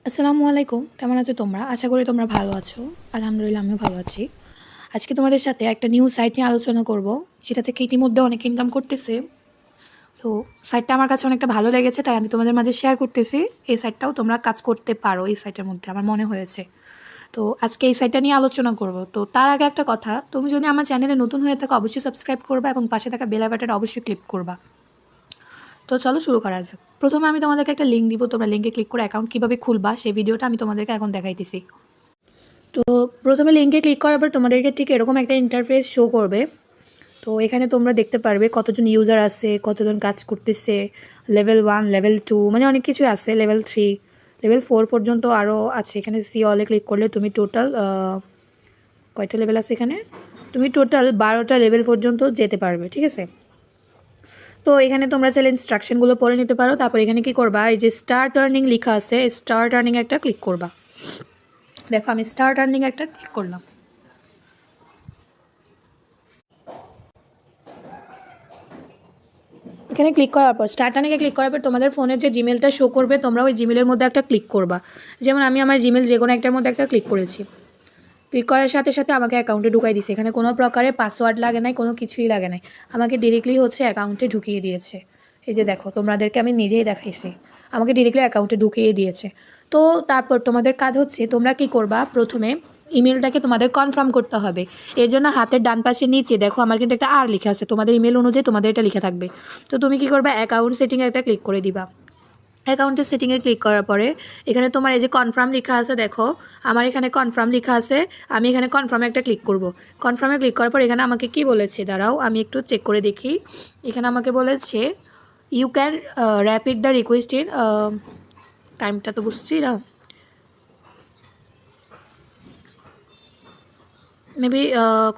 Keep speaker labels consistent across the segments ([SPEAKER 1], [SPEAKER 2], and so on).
[SPEAKER 1] আসসালামু আলাইকুম, কেমন আছো তোমরা? আশা করি তোমরা ভালো আছো। আলহামদুলিল্লাহ আমিও ভালো আছি। আজকে তোমাদের সাথে একটা নিউ সাইট নিয়ে আলোচনা করব, যেটা থেকে ইতিমধ্যে অনেক ইনকাম করতেছে। তো সাইটটা আমার কাছে অনেকটা ভালো লেগেছে, তাই আমি তোমাদের মাঝে শেয়ার করতেছি। এই সাইটটাও তোমরা কাজ করতে পারো, এই সাইটের মধ্যে আমার মনে হয়েছে। তো আজকে এই সাইটটা নিয়ে আলোচনা করব। তো তার আগে একটা কথা, তুমি যদি আমার চ্যানেলে নতুন হয়ে থাকো অবশ্যই সাবস্ক্রাইব করবা এবং পাশে থাকা বেল বাটনটা অবশ্যই ক্লিক করবা। তো চলো শুরু করা যাক। প্রথমে আমি তোমাদেরকে একটা লিঙ্ক দিব, তোমরা লিঙ্কে ক্লিক করে অ্যাকাউন্ট কীভাবে খুলবা সেই ভিডিওটা আমি তোমাদেরকে এখন দেখাইতেছি। তো প্রথমে লিঙ্কে ক্লিক করার পর তোমাদেরকে ঠিক এরকম একটা ইন্টারফেস শো করবে। তো এখানে তোমরা দেখতে পারবে কতজন ইউজার আছে, কতজন কাজ করতেছে, লেভেল 1, লেভেল 2, মানে অনেক কিছু আছে, লেভেল 3, লেভেল 4 পর্যন্ত আরও আছে। এখানে সি অলে ক্লিক করলে তুমি টোটাল কয়টা লেভেল আছে এখানে, তুমি টোটাল 12টা লেভেল পর্যন্ত যেতে পারবে, ঠিক আছে। তো এখানে তোমরা চাইলে ইনস্ট্রাকশনগুলো পড়ে নিতে পারো। তারপর এখানে কি করবা, এই যে স্টার্ট আর্নিং লেখা আছে, স্টার্ট আর্নিং একটা ক্লিক করবা। দেখো আমি স্টার্ট আর্নিং একটা ক্লিক করলাম। এখানে ক্লিক করার পর স্টার্ট আর্নিংয়ে ক্লিক করার পর তোমাদের ফোনের যে জিমেলটা শো করবে, তোমরা ওই জিমেলের মধ্যে একটা ক্লিক করবা। যেমন আমি আমার জিমেল যে কোনো একটার মধ্যে একটা ক্লিক করেছি। ক্লিক করার সাথে সাথে আমাকে অ্যাকাউন্টে ঢুকাই দিয়েছে। এখানে কোনো প্রকারে পাসওয়ার্ড লাগে নাই, কোনো কিছুই লাগে নাই, আমাকে ডিরেক্টলি হচ্ছে অ্যাকাউন্টে ঢুকিয়ে দিয়েছে। এই যে দেখো, তোমাদেরকে আমি নিজেই দেখাইছি, আমাকে ডিরেক্টলি অ্যাকাউন্টে ঢুকিয়ে দিয়েছে। তো তারপর তোমাদের কাজ হচ্ছে, তোমরা কি করবা, প্রথমে ইমেলটাকে তোমাদের কনফার্ম করতে হবে। এর জন্য হাতের ডান পাশে নিচে দেখো আমার কিন্তু একটা আর লেখা আছে, তোমাদের ইমেল অনুযায়ী তোমাদের এটা লেখা থাকবে। তো তুমি কি করবা, অ্যাকাউন্ট সেটিংয়ে একটা ক্লিক করে দিবা। অ্যাকাউন্টের সেটিংয়ে ক্লিক করার পরে এখানে তোমার এই যে কনফার্ম লেখা আছে, দেখো আমার এখানে কনফার্ম লেখা আছে। আমি এখানে কনফার্মে একটা ক্লিক করব। কনফার্মে ক্লিক করার পর এখানে আমাকে কি বলেছে, দাঁড়াও আমি একটু চেক করে দেখি। এখানে আমাকে বলেছে you can rapid the request in, টাইমটা তো বুঝছি না, মেবি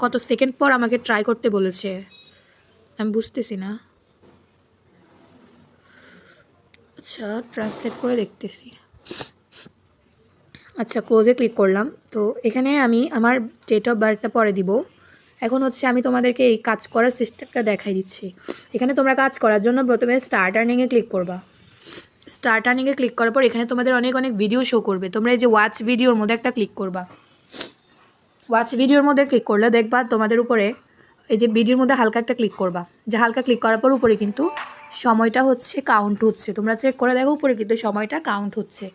[SPEAKER 1] কত সেকেন্ড পর আমাকে ট্রাই করতে বলেছে, আমি বুঝতেছি না। আচ্ছা ট্রান্সলেট করে দেখতেছি। আচ্ছা ক্লোজে ক্লিক করলাম। তো এখানে আমি আমার ডেট অফ বার্থটা পরে দিব। এখন হচ্ছে আমি তোমাদেরকে এই কাজ করার সিস্টেমটা দেখাই দিচ্ছি। এখানে তোমরা কাজ করার জন্য প্রথমে স্টার্ট আর্নিংয়ে ক্লিক করবা। স্টার্ট আর্নিংয়ে ক্লিক করার পর এখানে তোমাদের অনেক অনেক ভিডিও শো করবে। তোমরা এই যে ওয়াচ ভিডিওর মধ্যে একটা ক্লিক করবা। ওয়াচ ভিডিওর মধ্যে ক্লিক করলে দেখবা তোমাদের উপরে এই যে ভিডিওর মধ্যে হালকা একটা ক্লিক করবা, যে হালকা ক্লিক করার পর উপরে কিন্তু সময়টা হচ্ছে কাউন্ট হচ্ছে। তোমরা চেক করে দেখো উপরে কিন্তু সময়টা কাউন্ট হচ্ছে।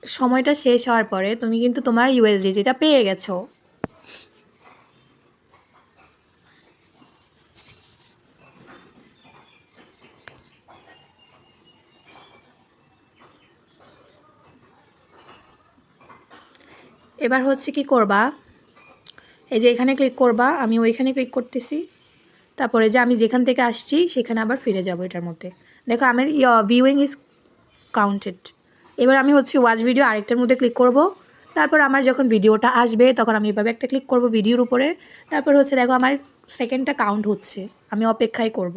[SPEAKER 1] সময়টা শেষ হওয়ার পরে তুমি কিন্তু তোমার ইউএসডি যেটা পেয়ে গেছো। এবার হচ্ছে কি করবা, এই যে এখানে ক্লিক করবা, আমি ওইখানে ক্লিক করতেছি। তারপরে যে আমি যেখান থেকে আসছি সেখানে আবার ফিরে যাব। এটার মধ্যে দেখো আমার ভিউইং ইজ কাউন্টেড। এবার আমি হচ্ছে ওয়াচ ভিডিও আরেকটার মধ্যে ক্লিক করব। তারপর আমার যখন ভিডিওটা আসবে তখন আমি এভাবে একটা ক্লিক করব ভিডিওর উপরে। তারপর হচ্ছে দেখো আমার সেকেন্ডটা কাউন্ট হচ্ছে, আমি অপেক্ষাই করব।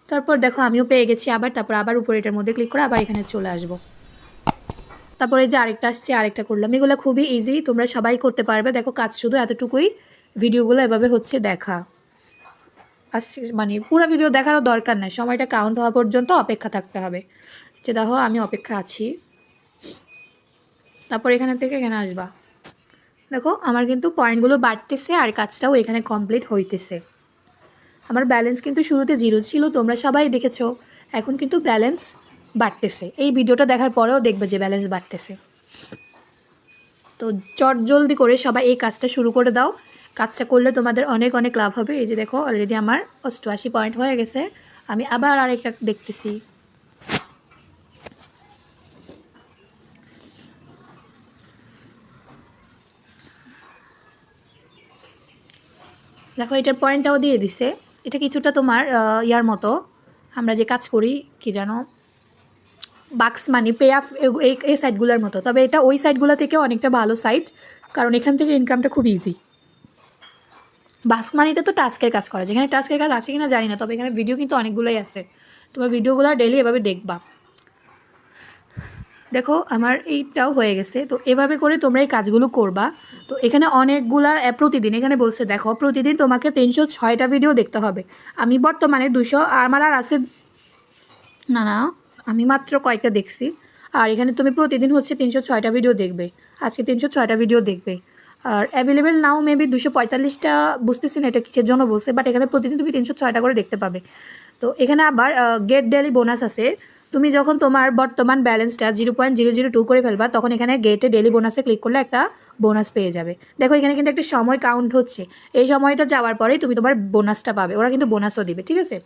[SPEAKER 1] তারপর দেখো আমিও পেয়ে গেছি আবার। তারপর আবার উপরে এটার মধ্যে ক্লিক করে আবার এখানে চলে আসবো। তারপরে যে আরেকটা আসছে আরেকটা করলাম। এগুলো খুবই ইজি, তোমরা সবাই করতে পারবে। দেখো কাজ শুধু এতটুকুই, ভিডিওগুলো এভাবে হচ্ছে দেখা। আর মানে পুরো ভিডিও দেখারও দরকার নাই, সময়টা কাউন্ট হওয়া পর্যন্ত অপেক্ষা থাকতে হবে। যে দেখো আমি অপেক্ষা আছি। তারপর এখানে থেকে এখানে আসবা। দেখো আমার কিন্তু পয়েন্টগুলো বাড়তেছে আর কাজটাও এখানে কমপ্লিট হইতেছে। আমার ব্যালেন্স কিন্তু শুরুতে 0 ছিল, তোমরা সবাই দেখেছো। এখন কিন্তু ব্যালেন্স বাড়তেছে। এই ভিডিওটা দেখার পরেও দেখবে যে ব্যালেন্স বাড়তেছে। তো চট জলদি করে সবাই এই কাজটা শুরু করে দাও। কাজটা করলে তোমাদের অনেক অনেক লাভ হবে। এই যে দেখো অলরেডি আমার 88 পয়েন্ট হয়ে গেছে। আমি আবার আরেকটা দেখতেছি। দেখো এটার পয়েন্টটাও দিয়ে দিছে। এটা কিছুটা তোমার ইয়ার মতো, আমরা যে কাজ করি কি জানো, বাক্স মানি, পে অফ, এই সাইটগুলোর মতো। তবে এটা ওই সাইটগুলো থেকে অনেকটা ভালো সাইট, কারণ এখান থেকে ইনকামটা খুব ইজি। বাক্স মানিতে তো টাস্কের কাজ করে, যেখানে টাস্কের কাজ আছে কিনা জানি না, তবে এখানে ভিডিও কিন্তু অনেকগুলোই আছে। তোমার ভিডিওগুলো ডেলি এভাবে দেখবা। দেখো আমার এইটাও হয়ে গেছে। তো এভাবে করে তোমরা এই কাজগুলো করবা। তো এখানে অনেকগুলা প্রতিদিন এখানে বলছে, দেখো প্রতিদিন তোমাকে 306টা ভিডিও দেখতে হবে। আমি বর্তমানে 200, আমার আর আছে না না, আমি মাত্র কয়েকটা দেখছি। আর এখানে তুমি প্রতিদিন হচ্ছে 306টা ভিডিও দেখবে, আজকে 306টা ভিডিও দেখবে। আর অ্যাভেলেবেল নাও মেবি 245টা, বুঝতেছি না এটা কিসের জন্য বলছে, বাট এখানে প্রতিদিন তুমি 306টা করে দেখতে পাবে। তো এখানে আবার গেট ডেলি বোনাস আছে। তুমি যখন তোমার বর্তমান ব্যালেন্সটা 0.002 করে ফেলবা, তখন এখানে গেটে ডেলি বোনাসে ক্লিক করলে একটা বোনাস পেয়ে যাবে। দেখো এখানে কিন্তু একটা সময় কাউন্ট হচ্ছে, এই সময়টা যাওয়ার পরেই তুমি তোমার বোনাসটা পাবে, ওরা কিন্তু বোনাসও দিবে, ঠিক আছে।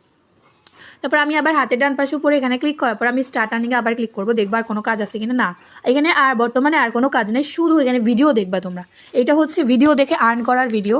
[SPEAKER 1] তারপর আমি আবার হাতের ডান পাশে উপরে এখানে ক্লিক করার পর আমি স্টার্ট আর্নিংয়ে আবার ক্লিক করবো, দেখবার কোনো কাজ আছে কিনা। না, এখানে আর বর্তমানে আর কোনো কাজ নেই, শুধু এখানে ভিডিও দেখবা তোমরা। এটা হচ্ছে ভিডিও দেখে আর্ন করার ভিডিও।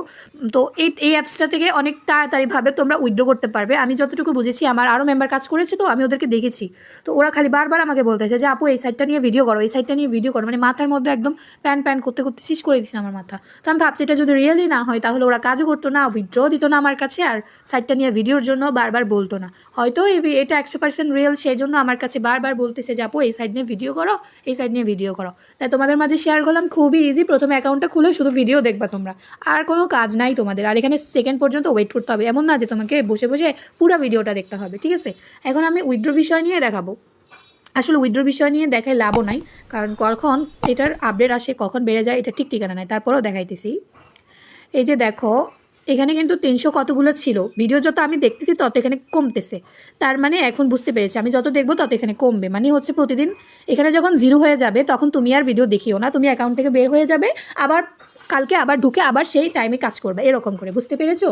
[SPEAKER 1] তো এই অ্যাপসটা থেকে অনেক তাড়াতাড়িভাবে তোমরা উইথড্র করতে পারবে। আমি যতটুকু বুঝেছি, আমার আরও মেম্বার কাজ করেছে, তো আমি ওদেরকে দেখেছি। তো ওরা খালি বারবার আমাকে বলতেছে যে আপু এই সাইটটা নিয়ে ভিডিও করো, এই সাইটটা নিয়ে ভিডিও করো, মানে মাথার মধ্যে একদম প্যান প্যান করতে করতে শেষ করে দিচ্ছে আমার মাথা। তো আমি ভাবছি এটা যদি রিয়েলি না হয় তাহলে ওরা কাজও করতো না, উইথড্র দিত না আমার কাছে, আর সাইটটা নিয়ে ভিডিওর জন্য বারবার বলতো না। হয়তো এটা 100% রিয়েল, সেই জন্য আমার কাছে বারবার বলতেছে যে আপু এই সাইড নিয়ে ভিডিও করো, এই সাইড নিয়ে ভিডিও করো। তাই তোমাদের মাঝে শেয়ার করলাম, খুবই ইজি। প্রথমে অ্যাকাউন্টটা খুলে শুধু ভিডিও দেখবা তোমরা, আর কোনো কাজ নাই তোমাদের। আর এখানে সেকেন্ড পর্যন্ত ওয়েট করতে হবে, এমন না যে তোমাকে বসে বসে পুরো ভিডিওটা দেখতে হবে, ঠিক আছে। এখন আমি উইথড্র বিষয় নিয়ে দেখাবো। আসলে উইথড্র বিষয় নিয়ে দেখায় লাভও নাই, কারণ কখন এটার আপডেট আসে, কখন বেড়ে যায়, এটা ঠিক ঠিকানা নাই। তারপরেও দেখাইতেছি। এই যে দেখো, এখানে কিন্তু 300 কতগুলো ছিল, ভিডিও যত আমি দেখতেছি তত এখানে কমতেছে। তার মানে এখন বুঝতে পেরেছি, আমি যত দেখবো তত এখানে কমবে, মানে হচ্ছে প্রতিদিন এখানে যখন 0 হয়ে যাবে তখন তুমি আর ভিডিও দেখিও না, তুমি অ্যাকাউন্ট থেকে বের হয়ে যাবে, আবার কালকে আবার ঢুকে আবার সেই টাইমে কাজ করবে, এরকম করে, বুঝতে পেরেছো।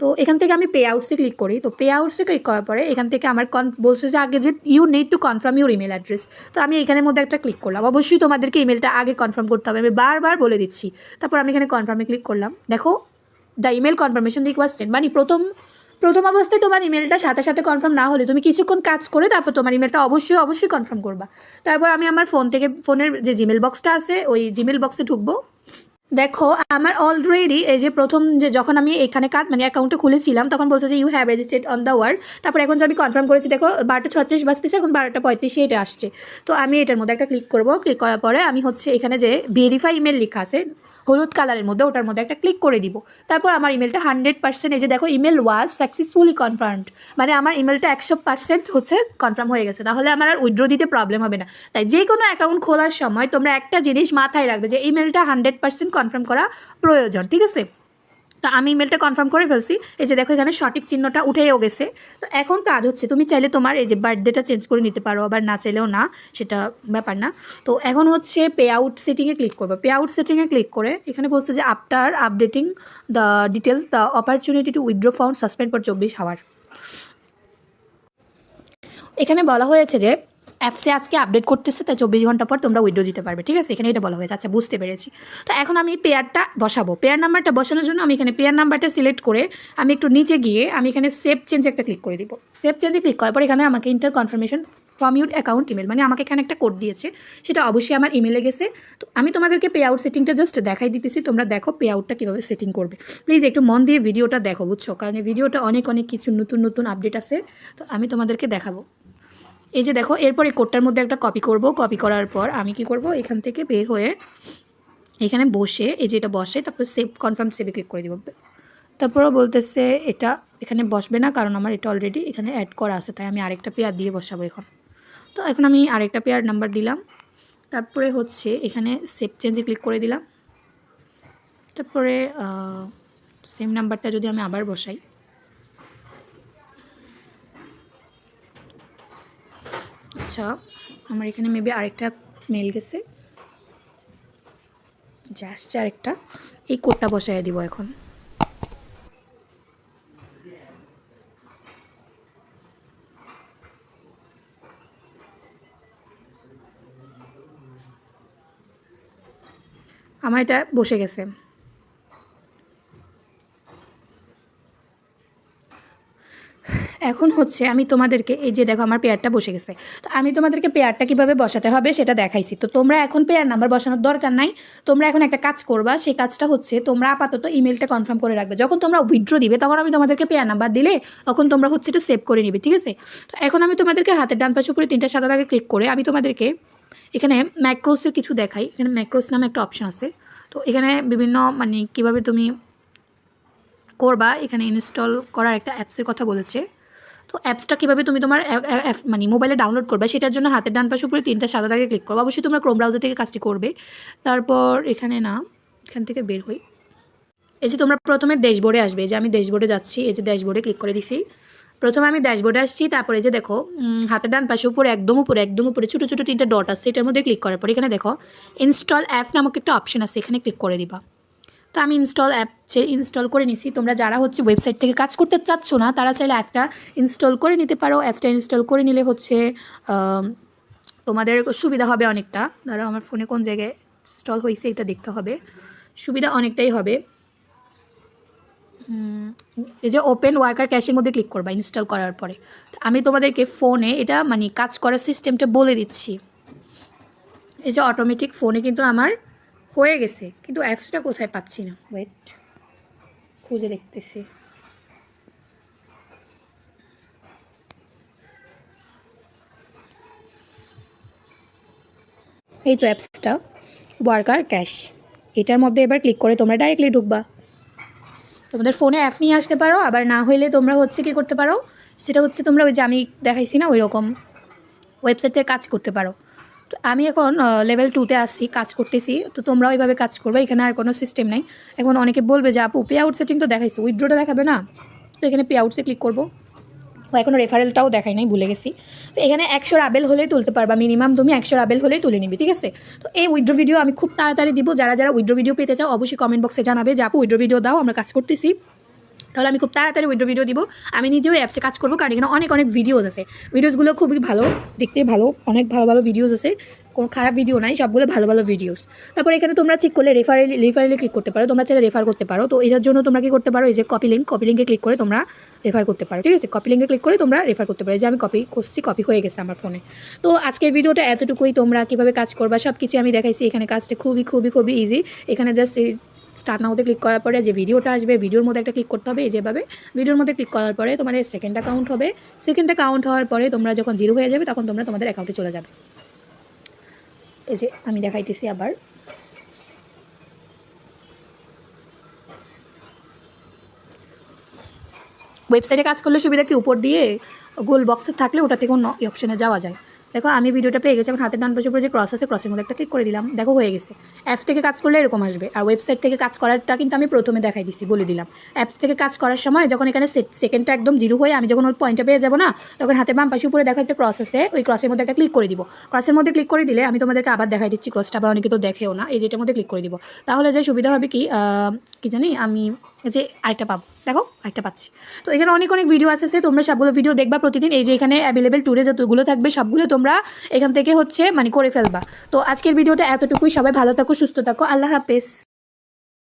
[SPEAKER 1] তো এখান থেকে আমি পে আউটসে ক্লিক করি। তো পে আউটসে ক্লিক করার পরে এখান থেকে আমার বলছে যে আগে যে you need to confirm your email address. তো আমি এখানের মধ্যে একটা ক্লিক করলাম, অবশ্যই তোমাদেরকে ইমেলটা আগে কনফার্ম করতে হবে, আমি বারবার বলে দিচ্ছি। তারপর আমি এখানে কনফার্মে ক্লিক করলাম। দেখো the email confirmation request send, মানে প্রথম অবস্থায় তোমার ইমেলটা সাথে সাথে কনফার্ম না হলে তুমি কিছুক্ষণ কাজ করে তারপর তোমার ইমেলটা অবশ্যই কনফার্ম করবা। তারপর আমি আমার ফোন থেকে, ফোনের যে জিমেল বক্সটা আছে ওই জিমেল বক্সে ঢুকবো। দেখো আমার অলরেডি এই যে প্রথম যে যখন আমি এখানে কাজ মানে অ্যাকাউন্টে খুলেছিলাম তখন বলছে যে you have registered on the word. তারপর এখন যে আমি কনফার্ম করেছি, দেখো 12:36 বাজতেছে, এখন 12:35 এটা আসছে। তো আমি এটার মধ্যে একটা ক্লিক করব, ক্লিক করার পরে আমি হচ্ছে এখানে যে ভেরিফাই ইমেল লেখা আছে হলুদ কালারের মধ্যে, ওটার মধ্যে একটা ক্লিক করে দিব। তারপর আমার ইমেলটা 100%, এই যে দেখো ইমেল ওয়াজ সাকসেসফুলি কনফার্মড, মানে আমার ইমেলটা 100% হচ্ছে কনফার্ম হয়ে গেছে, তাহলে আমার আর উইথড্র দিতে প্রবলেম হবে না। তাই যে কোনো অ্যাকাউন্ট খোলার সময় তোমরা একটা জিনিস মাথায় রাখবে যে ইমেলটা 100% কনফার্ম করা প্রয়োজন, ঠিক আছে। তো আমি ইমেলটা কনফার্ম করে ফেলছি, এই যে দেখো এখানে সঠিক চিহ্নটা উঠেও গেছে। তো এখন কাজ হচ্ছে, তুমি চাইলে তোমার এই যে বার্থডেটা চেঞ্জ করে নিতে পারো, আবার না চাইলেও না, সেটা ব্যাপার না। তো এখন হচ্ছে পে আউট সেটিংয়ে ক্লিক করবো। পে আউট সেটিংয়ে ক্লিক করে এখানে বলছে যে after updating the details the opportunity to withdraw found suspend for 24 hour. এখানে বলা হয়েছে যে অ্যাপসে আজকে আপডেট করতেছে, তাই 24 ঘন্টা পর তোমরা উইথড্র দিতে পারবে, ঠিক আছে। এখানে এটা বলা হয়েছে, আচ্ছা বুঝতে পেরেছি। তো এখন আমি পেয়ারটা বসাবো, পেয়ার নাম্বারটা বসানোর জন্য আমি এখানে পেয়ার নাম্বারটা সিলেক্ট করে আমি একটু নিচে গিয়ে আমি এখানে সেভ চেঞ্জ একটা ক্লিক করে দিব। সেভ চেঞ্জে ক্লিক করার পর এখানে আমাকে inter confirmation from your account email, মানে আমাকে এখানে একটা কোড দিয়েছে, সেটা অবশ্যই আমার ইমেলে গেছে। তো আমি তোমাদেরকে পে আউট সেটিংটা জাস্ট দেখাই দিতেছি, তোমরা দেখো পে আউটটা কীভাবে সেটিং করবে। প্লিজ একটু মন দিয়ে ভিডিওটা দেখো, বুঝছো, কারণ এই ভিডিওটা অনেক কিছু নতুন আপডেট আছে, তো আমি তোমাদেরকে দেখাবো। এই যে দেখো, এরপর এই কোডটার মধ্যে একটা কপি করব, কপি করার পর আমি কি করব, এখান থেকে বের হয়ে এখানে বসে এই যে এটা বসে, তারপর সেভ কনফার্ম সেভে ক্লিক করে দিব। তারপরও বলতেছে এটা এখানে বসবে না, কারণ আমার এটা অলরেডি এখানে অ্যাড করা আছে, তাই আমি আরেকটা পেয়ার দিয়ে বসাবো এখন। তো এখন আমি আরেকটা পেয়ার নাম্বার দিলাম, তারপরে হচ্ছে এখানে সেভ চেঞ্জে ক্লিক করে দিলাম। তারপরে সেম নাম্বারটা যদি আমি আবার বসাই, আচ্ছা আমার এখানে মেবি আরেকটা মেল গেছে, জাস্ট আরেকটা, এই কোডটা বসাই দিব এখন। আমার এটা বসে গেছে। এখন হচ্ছে আমি তোমাদেরকে এই যে দেখো আমার পেয়ারটা বসে গেছে, তো আমি তোমাদেরকে পেয়ারটা কীভাবে বসাতে হবে সেটা দেখাইছি। তো তোমরা এখন পেয়ার নাম্বার বসানোর দরকার নাই, তোমরা এখন একটা কাজ করবা, সেই কাজটা হচ্ছে তোমরা আপাতত ইমেলটা কনফার্ম করে রাখবে, যখন তোমরা উইথড্র দিবে তখন আমি তোমাদেরকে পেয়ার নাম্বার দিলে তখন তোমরা হচ্ছে এটা সেভ করে নিবে, ঠিক আছে। তো এখন আমি তোমাদেরকে হাতের ডান পাশে উপরে 3টা সাদা দাগে ক্লিক করে আমি তোমাদেরকে এখানে ম্যাক্রোসের কিছু দেখাই। এখানে ম্যাক্রোস নামে একটা অপশান আছে, তো এখানে বিভিন্ন মানে কীভাবে তুমি করবা, এখানে ইনস্টল করার একটা অ্যাপসের কথা বলেছে। তো অ্যাপসটা কীভাবে তুমি তোমার মানে মোবাইলে ডাউনলোড করবে সেটার জন্য হাতের ডান পাশে উপরে 3টা সাদা দাগে ক্লিক করবো। অবশ্যই তোমরা ক্রোম ব্রাউজার থেকে কাজটি করবে। তারপর এখানে না, এখান থেকে বের হই। এই যে তোমরা প্রথমে ড্যাশবোর্ডে আসবে, যে আমি ড্যাশবোর্ডে যাচ্ছি, এই যে ড্যাশবোর্ডে ক্লিক করে দিছি। প্রথমে আমি ড্যাশবোর্ডে আসছি, তারপরে যে দেখো হাতের ডান পাশে উপরে একদম উপরে ছোটো ছোটো 3টা ডট আছে, এটার মধ্যে ক্লিক করার পর এখানে দেখো ইনস্টল অ্যাপ নামক একটা অপশন আছে, এখানে ক্লিক করে দিবা। তো আমি ইনস্টল করে নিছি। তোমরা যারা হচ্ছে ওয়েবসাইট থেকে কাজ করতে চাচ্ছ না তারা চাইলে অ্যাপটা ইনস্টল করে নিতে পারো। অ্যাপটা ইনস্টল করে নিলে হচ্ছে তোমাদের সুবিধা হবে অনেকটা। ধরো আমার ফোনে কোন জায়গায় ইনস্টল হয়েছে এটা দেখতে হবে, সুবিধা অনেকটাই হবে। এই যে ওপেন ওয়ার্কার ক্যাশের মধ্যে ক্লিক করবা ইনস্টল করার পরে। আমি তোমাদেরকে ফোনে এটা মানে কাজ করার সিস্টেমটা বলে দিচ্ছি। এই যে অটোমেটিক ফোনে কিন্তু আমার হয়ে গেছে, কিন্তু অ্যাপসটা কোথায় পাচ্ছি না, ওয়েট খুঁজে দেখতেছি। এই তো অ্যাপসটা ওয়ার্কার ক্যাশ, এটার মধ্যে এবার ক্লিক করে তোমরা ডাইরেক্টলি ঢুকবা। তোমাদের ফোনে অ্যাপ নিয়ে আসতে পারো, আবার না হইলে তোমরা হচ্ছে কী করতে পারো, সেটা হচ্ছে তোমরা ওই যে আমি দেখাইছি না ওই রকম ওয়েবসাইট থেকে কাজ করতে পারো। তো আমি এখন লেভেল 2তে আসছি, কাজ করতেছি। তো তোমরা ওইভাবে কাজ করবে, এখানে আর কোনো সিস্টেম নাই। এখন অনেকে বলবে যে আপু পে আউট সেটিং তো দেখাইছে, উইথড্রোটা দেখাবে না। তো এখানে পে আউটসে ক্লিক করবো। ও এখনও রেফারেলটাও দেখাই নাই, ভুলে গেছি। তো এখানে 100 রাবেল হলেই তুলতে পারবা, মিনিমাম তুমি 100 রাবেল হলেই তুলে নিবি, ঠিক আছে। তো এই উইথড্রো ভিডিও আমি খুব তাড়াতাড়ি দিব। যারা যারা উইথড্রো ভিডিও পেতে চাও অবশ্যই কমেন্ট বক্সে জানাবে যে আপু উইথড্রো ভিডিও দাও, আমরা কাজ করতেছি। তাহলে আমি খুব তাড়াতাড়ি উইথড্রো ভিডিও দিব। আমি নিজেও অ্যাপসে কাজ করবো, কারণ এখানে অনেক ভিডিওস আছে। ভিডিওসগুলো খুবই ভালো, দেখতে ভালো, অনেক ভালো ভিডিওস আছে, কোনো খারাপ ভিডিও নাই, সবগুলো ভালো ভিডিওস। তারপর এখানে তোমরা চেক করলে রেফারেলে ক্লিক করতে পারো, তোমরা চাইলে রেফার করতে পারো। তো এটার জন্য তোমরা কী করতে পারো, এই যে কপি লিঙ্কে ক্লিক করে তোমরা রেফার করতে পারো, ঠিক আছে। কপি লিঙ্কে ক্লিক করে তোমরা রেফার করতে পারো। যে আমি কপি করছি, কপি হয়ে গেছে আমার ফোনে। তো আজকের ভিডিওটা এতটুকুই। তোমরা কীভাবে কাজ করবা সব কিছু আমি দেখাইছি। এখানে কাজটা খুবই ইজি। এখানে জাস্ট স্টার্ট নাওতে ক্লিক করার পরে যে ভিডিওটা আসবে, ভিডিওর মধ্যে একটা ক্লিক করতে হবে। এই যেভাবে ভিডিওর মধ্যে ক্লিক করার পরে তোমাদের সেকেন্ডটা কাউন্ট হবে। সেকেন্ডটা কাউন্ট হওয়ার পরে তোমরা যখন 0 হয়ে যাবে তখন তোমরা তোমাদের অ্যাকাউন্টে চলে যাবে। এই যে আমি দেখাইতেছি আবার। ওয়েবসাইটে কাজ করলে সুবিধা কি, উপর দিয়ে গোল বক্সে থাকলে ওটা থেকে অন্য অপশনে যাওয়া যায়। দেখো আমি ভিডিওটা পেয়ে গেছি। এখন হাতের ডান পাশে উপরে যে ক্রস আছে, ক্রসের মধ্যে একটা ক্লিক করে দিলাম, দেখো হয়ে গেছে। অ্যাপস থেকে কাজ করলে এরকম আসবে। আর ওয়েবসাইট থেকে কাজ করারটা কিন্তু আমি প্রথমে দেখাই দিছি, বলে দিলাম। অ্যাপস থেকে কাজ করার সময় যখন এখানে সেকেন্ডটা একদম 0 হয়ে আমি যখন ওই পয়েন্টটা পেয়ে যাবো না, তখন হাতের বাম পাশে উপরে দেখো একটা ক্রস আছে, ওই ক্রসের মধ্যে একটা ক্লিক করে দিব। ক্রসের মধ্যে ক্লিক করে দিলে আমি তোমাদেরকে আবার দেখাই দিচ্ছি ক্রসটা, আবার অনেকে তো দেখেও না। এই যেটার মধ্যে ক্লিক করে দিব, তাহলে যে সুবিধা হবে কি জানি আমি, যে আরেকটা পাবো, দেখো আরেকটা পাচ্ছি। তো এখানে অনেক ভিডিও আসছে, তোমরা সবগুলো ভিডিও দেখবা প্রতিদিন। এই যে এখানে অ্যাভেলেবেল ট্যুরে যতগুলো থাকবে সবগুলো তোমরা এখান থেকে হচ্ছে মানে করে ফেলবা। তো আজকের ভিডিওটা এতটুকুই। সবাই ভালো থাকো, সুস্থ থাকো, আল্লাহ হাফেজ।